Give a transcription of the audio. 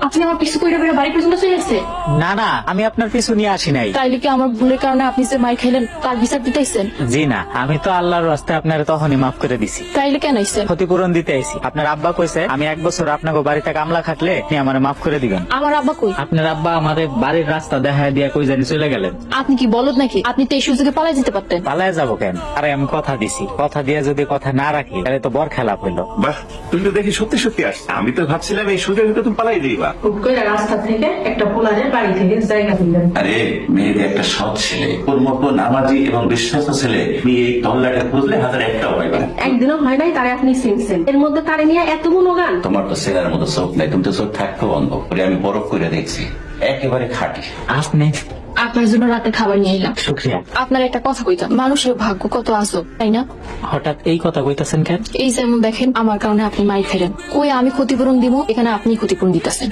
আপনি আমার পিছু কইরা বেড়ে বাড়ি পর্যন্ত চলে আসছে? না না, আমি আপনার পিছু নিয়ে আসি নাই। তাইলে কি আমার ভুলের কারণে আপনি যে মার খাইলেন তার বিচার দিতেছেন? জি না, আমি তো আল্লাহর রাস্তায় আপনার তখনই মাফ করে দিছি। তাইলে কেন আইছেন? ক্ষতিপূরণ দিতে আইছি। আপনার আব্বা কইছে আমি 1 বছর আপনাকে বাড়িতে কামলা খাটলে আপনি আমার মাফ করে দিবেন। আমার আব্বা কই? আপনার আব্বা আমাদের বাড়ির রাস্তা দেখায় দিয়া কই জানি চলে গেলেন। আপনি কি বলদ নাকি? আপনি তো এই সুযোগে পালাই যেতে পারতেন। পালায় যাবো কেন? আরে আমি কথা দিছি, কথা দিয়ে যদি কথা না রাখি তাহলে তো বর খেলাপ হইলো। বাহ, তুমি তো দেখি সত্যি সত্যি আসছে। আমি তো ভাবছিলাম এই সুযোগ হয়তো তুমি পালাই দিবা। রাস্তা থেকে একটা পোলারের বাড়ি থেকে জায়গা দিলেন। আরে মেয়েদের একটা সৎ ছেলে, ওর মতো নামাজি এবং বিশ্বস্ত ছেলে, তুমি এই তল্লাটে খুঁজলে হাতের একটাও পাইবা না। একদিনও হয় নাই তারে আপনি চিনছেন, এর মধ্যে তারে নিয়ে এত গুণগান। তোমার তো ছেলের মতো চোখ নাই, তুমি তো চোখ থাকতো বন্ধ করে। আমি বরফ করে দেখছি, একেবারে খাঁটি। আপনি আপনার জন্য রাতে খাবার নিয়ে এলাম। শুক্রিয়া। আপনার একটা কথা কইতাম, মানুষের ভাগ্য কত আজব, তাই না? হঠাৎ এই কথা কইতাছেন কেন? এই যেমন দেখেন, আমার কারণে আপনি মাই খেলেন, কই আমি ক্ষতিপূরণ দিব, এখানে আপনি ক্ষতিপূরণ দিতেছেন।